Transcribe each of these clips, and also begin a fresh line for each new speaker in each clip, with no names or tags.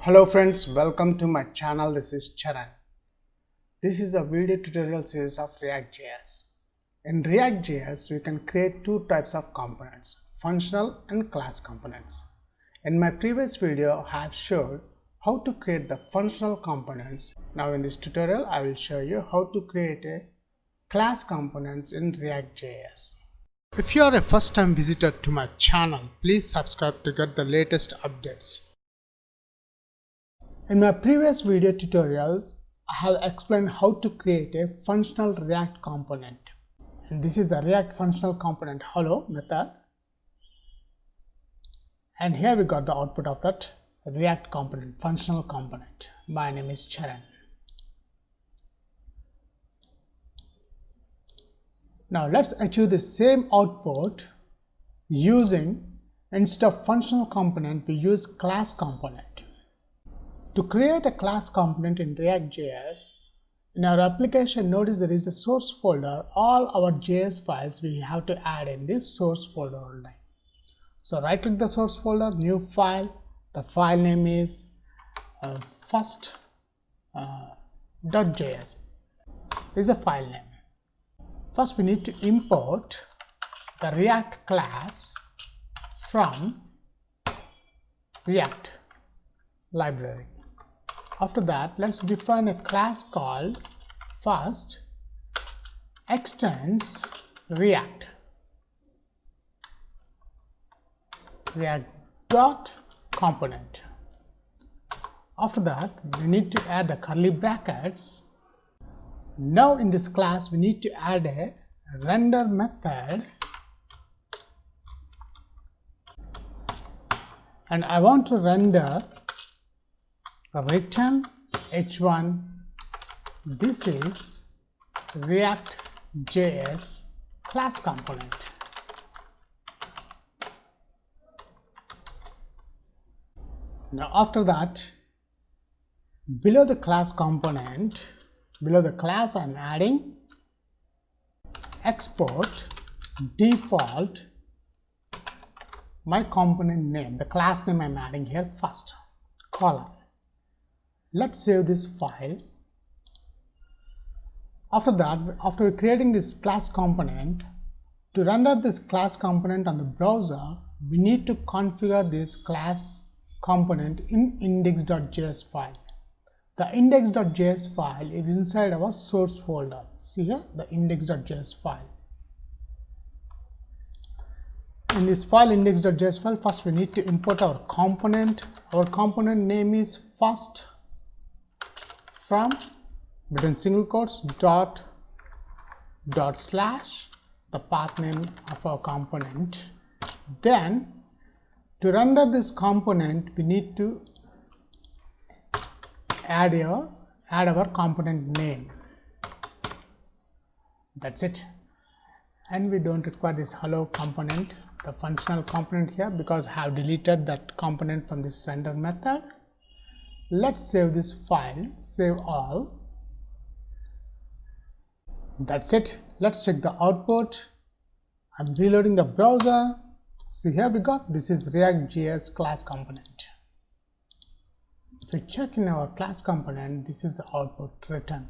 Hello friends, welcome to my channel. This is Charan. This is a video tutorial series of ReactJS. In ReactJS, we can create two types of components, functional and class components. In my previous video, I have showed how to create the functional components. Now in this tutorial, I will show you how to create a class components in ReactJS. If you are a first time visitor to my channel, please subscribe to get the latest updates. In my previous video tutorials, I have explained how to create a functional React component. And this is the React functional component hello method. And here we got the output of that React component, functional component. My name is Charan. Now let's achieve the same output using, instead of functional component, we use class component. To create a class component in ReactJS, in our application, notice there is a source folder. All our JS files we have to add in this source folder only. So right click the source folder, new file. The file name is first.js. Is a file name. First we need to import the React class from React library. After that, let's define a class called first extends React dot component. After that, we need to add the curly brackets. Now in this class, we need to add a render method, and I want to render return h1. This is ReactJS class component. Now after that, below the class component, below the class, I am adding export default my component name, the class name I am adding here first, colon. Let's save this file. After that, after creating this class component, to render this class component on the browser, we need to configure this class component in index.js file. The index.js file is inside our source folder. See here, the index.js file. In this file, index.js file, first we need to import our component. Our component name is first from between single quotes dot slash the path name of our component. Then to render this component, we need to add our component name. That's it. And we don't require this hello component, the functional component here, because I have deleted that component from this render method. Let's save this file, save all. That's it. Let's check the output. I'm reloading the browser. See here we got, this is ReactJS class component. If we check in our class component, this is the output return.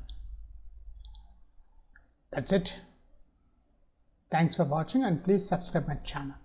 That's it. Thanks for watching and please subscribe my channel.